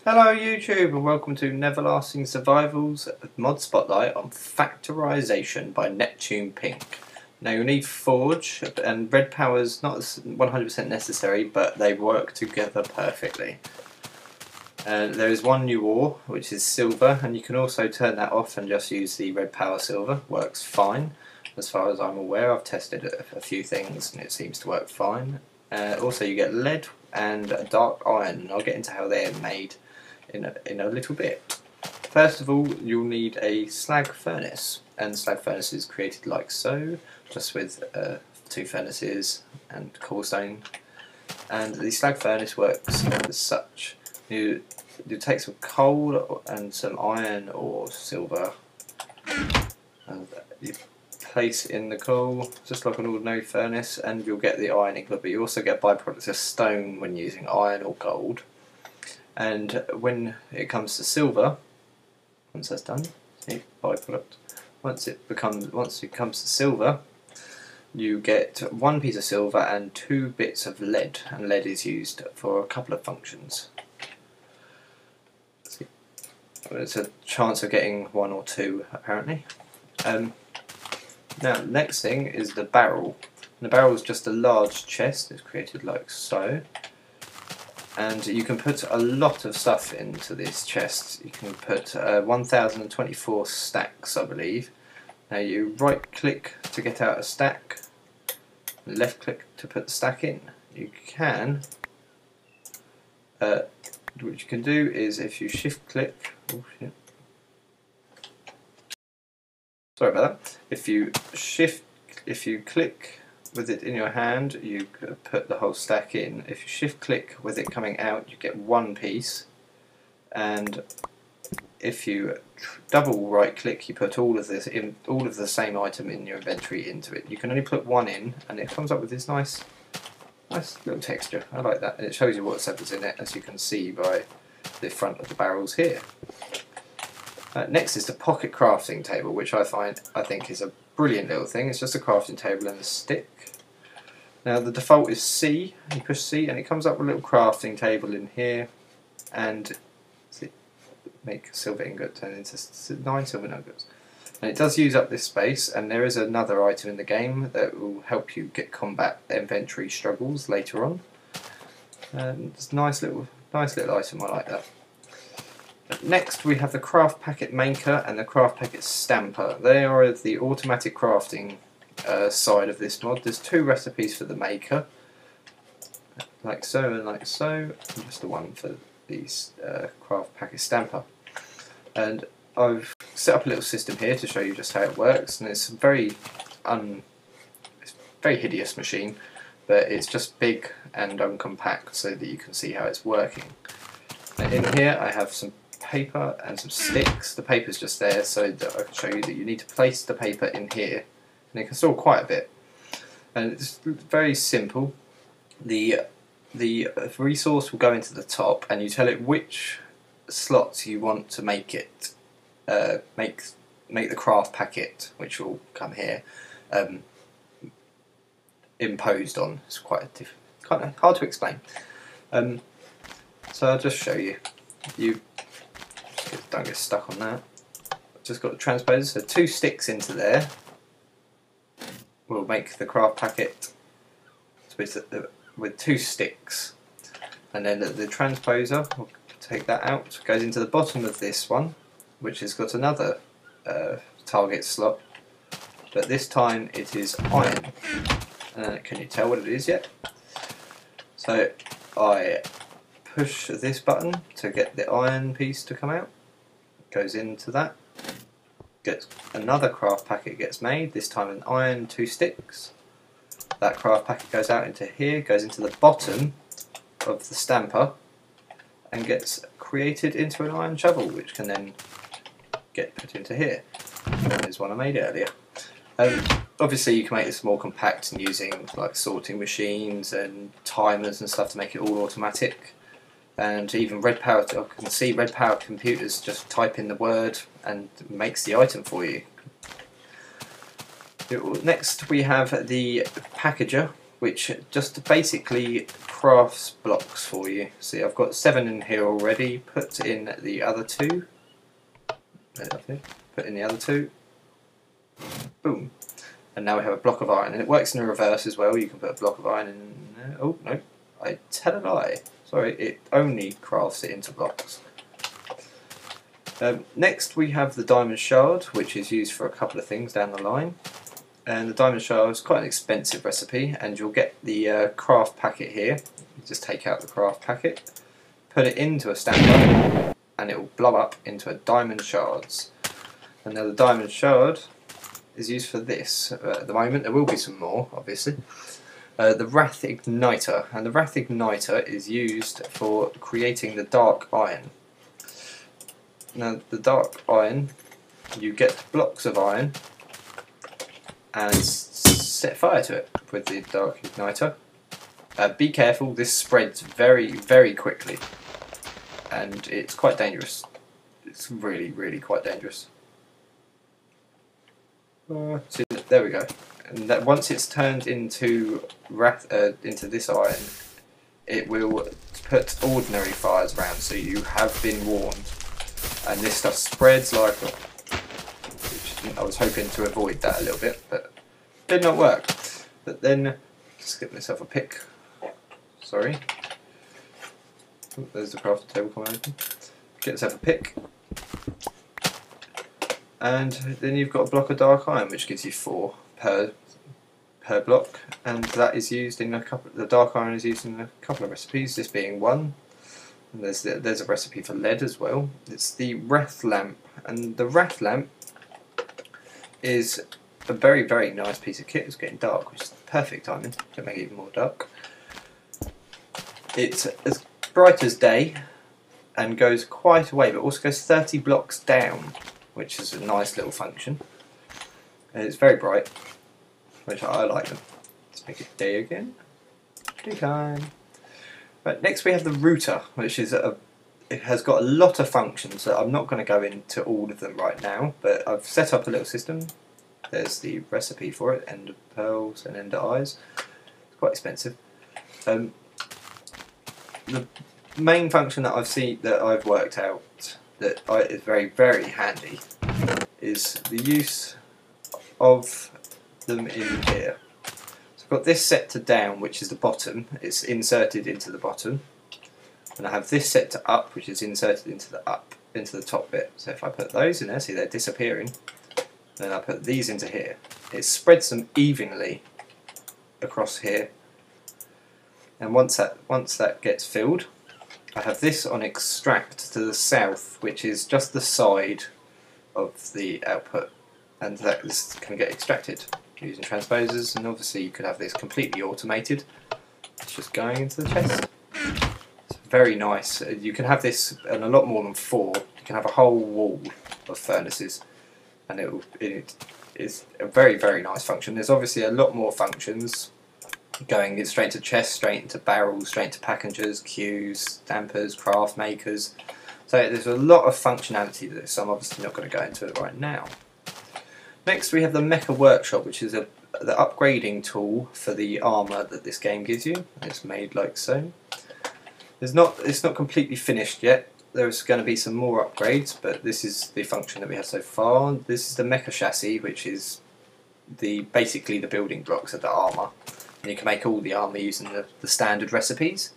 Hello YouTube and welcome to Neverlasting Survival's Mod Spotlight on Factorization by Neptunepink. Now you'll need Forge, and red power's not 100% necessary, but they work together perfectly. There is one new ore, which is silver, and you can also turn that off and just use the red power silver. Works fine, as far as I'm aware. I've tested a few things and it seems to work fine. Also you get lead and dark iron, and I'll get into how they're made in a little bit. First of all, you'll need a slag furnace, and slag furnace is created like so, just with 2 furnaces and cobblestone. And the slag furnace works as such. You take some coal and some iron or silver, and you place in the coal just like an ordinary furnace, and you'll get the iron ingot, but you also get byproducts of stone when using iron or gold. And when it comes to silver, once that's done, see, byproduct. Once it comes to silver, you get 1 piece of silver and 2 bits of lead, and lead is used for a couple of functions. See, it's a chance of getting 1 or 2 apparently. Now, next thing is the barrel. The barrel is just a large chest. It's created like so. And you can put a lot of stuff into this chest. You can put 1024 stacks, I believe. Now you right click to get out a stack, left click to put the stack in. You can, what you can do is if you shift click, oh shit. Sorry about that. If you click with it in your hand, you put the whole stack in. If you shift click with it coming out, you get 1 piece, and if you double right click, you put all of the same item in your inventory into it. You can only put 1 in, and it comes up with this nice little texture. I like that, and it shows you what's in it, as you can see by the front of the barrels here. Next is the pocket crafting table, which I think is a brilliant little thing. It's just a crafting table and a stick. Now the default is C. You push C and it comes up with a little crafting table in here, and make a silver ingot turn into 9 silver nuggets. And it does use up this space, and there is another item in the game that will help you combat inventory struggles later on. And it's a nice little item. I like that. Next we have the craft packet maker and the craft packet stamper. They are the automatic crafting side of this mod. There's 2 recipes for the maker, like so and like so, and just the one for these craft packet stamper. And I've set up a little system here to show you just how it works, and it's a very hideous machine, but it's just big and uncompact so that you can see how it's working. Now in here I have some paper and some sticks. The paper's just there so that I can show you that you need to place the paper in here, and it can store quite a bit. And it's very simple. The resource will go into the top, and you tell it which slots you want to make it make the craft packet, which will come here, imposed on. It's quite kind of hard to explain. So I'll just show you. Don't get stuck on that. Just got the transposer, so 2 sticks into there will make the craft packet with 2 sticks, and then the transposer will take that out, goes into the bottom of this one, which has got another target slot, but this time it is iron. Can you tell what it is yet? So I push this button to get the iron piece to come out. Goes into that. Gets another craft packet gets made. This time an iron 2 sticks. That craft packet goes out into here. Goes into the bottom of the stamper and gets created into an iron shovel, which can then get put into here. There's one I made earlier. Obviously you can make this more compact and using like sorting machines and timers and stuff to make it all automatic. And even red power, I can see red power computers just type in the word and makes the item for you. Next we have the packager, which just basically crafts blocks for you. See, I've got 7 in here already. Put in the other 2. Put in the other 2. Boom. And now we have a block of iron, and it works in the reverse as well. You can put a block of iron in there. Oh no, I tell a lie. Sorry, it only crafts it into blocks. Next we have the diamond shard, which is used for a couple of things down the line. And the diamond shard is quite an expensive recipe, and you'll get the craft packet here. You just take out the craft packet, put it into a standby, and it will blow up into a diamond shards. And now the diamond shard is used for this. At the moment there will be some more, obviously. The Wrath Igniter, and the Wrath Igniter is used for creating the dark iron. Now the dark iron, you get blocks of iron and set fire to it with the dark igniter. Be careful, this spreads very, very quickly, and it's quite dangerous. It's really, really quite dangerous. So there we go. And that once it's turned into this iron, it will put ordinary fires around, so you have been warned. And this stuff spreads like a... I was hoping to avoid that a little bit, but did not work. But then, just get myself a pick. Sorry. Oh, there's the crafting table coming open. Get yourself a pick. And then you've got a block of dark iron, which gives you 4 per block, and that is used in a couple. The dark iron is used in a couple of recipes. This being one. And there's a recipe for lead as well. It's the Wrath lamp, and the Wrath lamp is a very, very nice piece of kit. It's getting dark, which is the perfect timing to make it even more dark. It's as bright as day and goes quite a way, but also goes 30 blocks down, which is a nice little function. And it's very bright, which I like them. Let's make it day again. Daytime. Right, next we have the Reuter, which is it has got a lot of functions, so I'm not going to go into all of them right now, but I've set up a little system. There's the recipe for it, ender pearls and ender eyes. It's quite expensive. The main function that I've worked out that is very, very handy is the use of them in here. So I've got this set to down, which is the bottom. It's inserted into the bottom, and I have this set to up, which is inserted into the top bit. So if I put those in there, see they're disappearing. Then I put these into here. It spreads them evenly across here, and once that gets filled, I have this on extract to the south, which is just the side of the output, and that can get extracted using transposers. And obviously you could have this completely automated. It's just going into the chest. It's very nice. You can have this and a lot more than 4. You can have a whole wall of furnaces, and it is a very, very nice function. There's obviously a lot more functions, going straight to chests, straight into barrels, straight to packagers, queues, dampers, craft makers. So there's a lot of functionality to this, so I'm obviously not going to go into it right now. Next we have the Mecha Workshop, which is the upgrading tool for the armour that this game gives you. It's made like so. It's not completely finished yet. There's going to be some more upgrades, but this is the function that we have so far. This is the Mecha Chassis, which is basically the building blocks of the armour. And you can make all the armour using the standard recipes.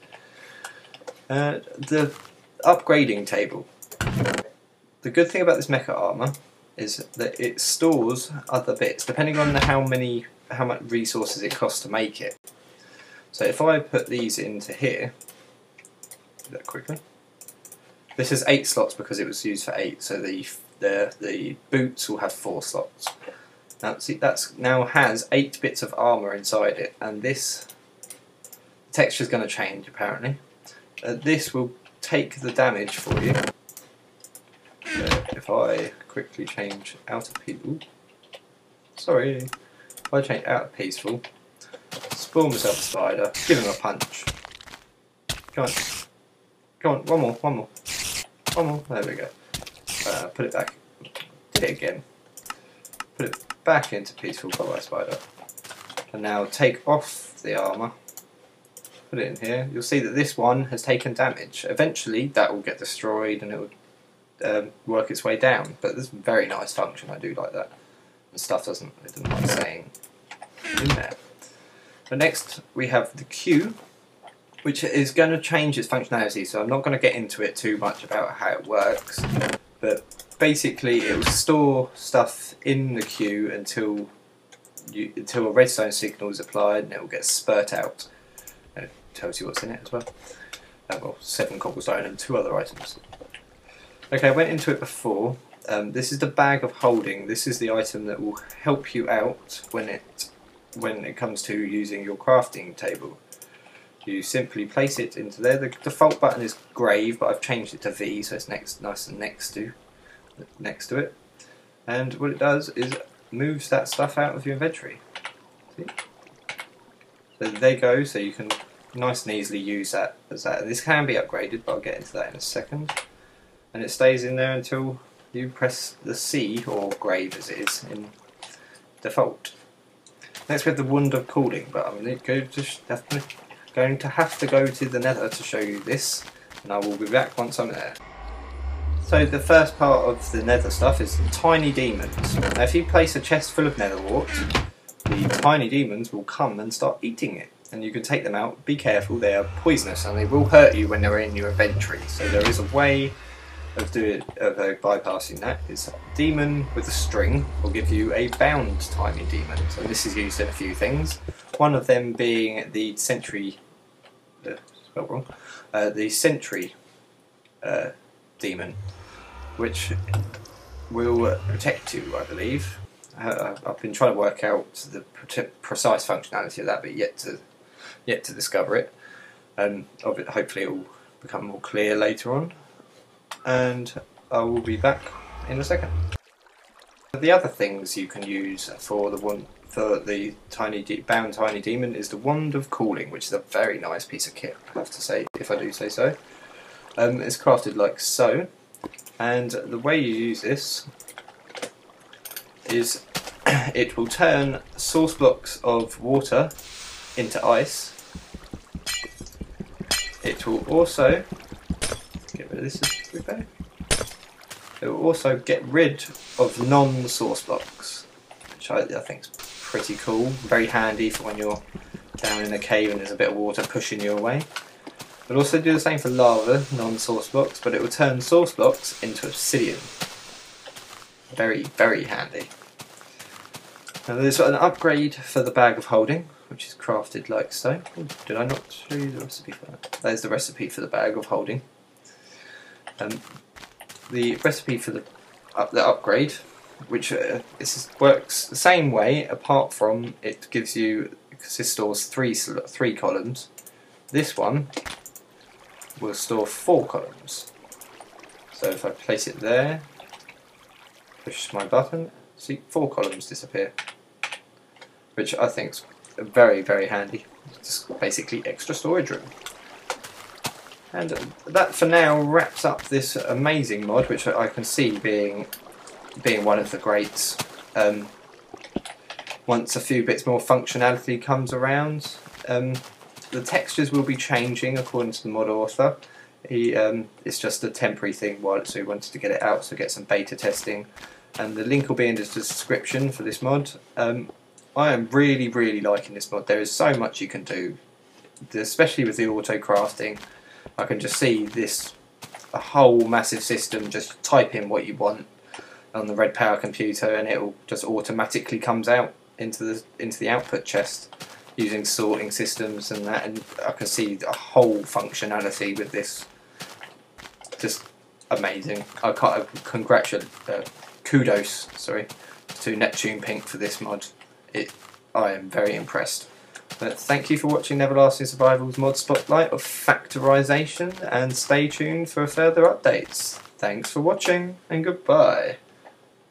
The upgrading table. The good thing about this mecha armour is that it stores other bits, depending on how much resources it costs to make it. So if I put these into here, do that quickly. This is 8 slots because it was used for 8, so the boots will have 4 slots. Now see, now has 8 bits of armour inside it, and this texture is going to change apparently. This will take the damage for you. If I quickly change out of peaceful, if I change out of peaceful, spawn myself a spider, give him a punch. Come on, one more. There we go. Put it back. Did it again. Put it back into peaceful. Bye bye spider. And now take off the armour. put it in here, you'll see that this one has taken damage. Eventually that will get destroyed and it will work its way down, but this is a very nice function, I do like that. The stuff doesn't like saying in there. But next we have the queue, which is going to change its functionality, so I'm not going to get into it too much about how it works, but basically it will store stuff in the queue until a redstone signal is applied, and it will get spurt out. And it tells you what's in it as well. Well, 7 cobblestone and 2 other items. Okay, I went into it before. This is the bag of holding. This is the item that will help you out when it comes to using your crafting table. You simply place it into there. The default button is grave, but I've changed it to V, so it's nice and next to it. And what it does is moves that stuff out of your inventory. See? So there you go. So you can nice and easily use that as that. This can be upgraded, but I'll get into that in a second. And it stays in there until you press the C, or grave as it is in default. Next we have the wand of cooling, but I'm going to have to go to the Nether to show you this, and I will be back once I'm there. So the first part of the Nether stuff is tiny demons. Now if you place a chest full of nether wart, the tiny demons will come and start eating it, and you can take them out. Be careful, they are poisonous and they will hurt you when they're in your inventory, so there is a way of bypassing that. Is a demon with a string will give you a bound tiny demon, so this is used in a few things. One of them being the sentry, spelled wrong, the sentry demon, which will protect you, I believe. I've been trying to work out the precise functionality of that, but yet to discover it. Hopefully it will become more clear later on, and I will be back in a second. The other things you can use for the bound tiny demon is the wand of cooling, which is a very nice piece of kit, I have to say, if I do say so. It's crafted like so, and the way you use this is it will turn source blocks of water into ice. It will also get rid of this. It will also get rid of non-source blocks, which I think is pretty cool. Very handy for when you're down in a cave and there's a bit of water pushing you away. It'll also do the same for lava, non-source blocks, but it will turn source blocks into obsidian. Very, very handy. Now there's an upgrade for the bag of holding, which is crafted like so. Did I not show you the recipe for that? There's the recipe for the bag of holding. The recipe for the upgrade, which works the same way, apart from it gives you, because this stores three columns. This one will store 4 columns. So if I place it there, push my button, see 4 columns disappear, which I think is very, very handy. It's just basically extra storage room. And that for now wraps up this amazing mod, which I can see being one of the greats. Once a few bits more functionality comes around, the textures will be changing according to the mod author. It's just a temporary thing so he wanted to get it out, so get some beta testing, and the link will be in the description for this mod. I am really, really liking this mod. There is so much you can do, especially with the auto crafting. I can just see a whole massive system. Just type in what you want on the red power computer, and it will just automatically comes out into the output chest using sorting systems and that. And I can see a whole functionality with this. Just amazing. I can't kudos, sorry, to Neptunepink for this mod. I am very impressed. But thank you for watching Everlasting Survival's Mod Spotlight of Factorization, and stay tuned for further updates. Thanks for watching, and goodbye.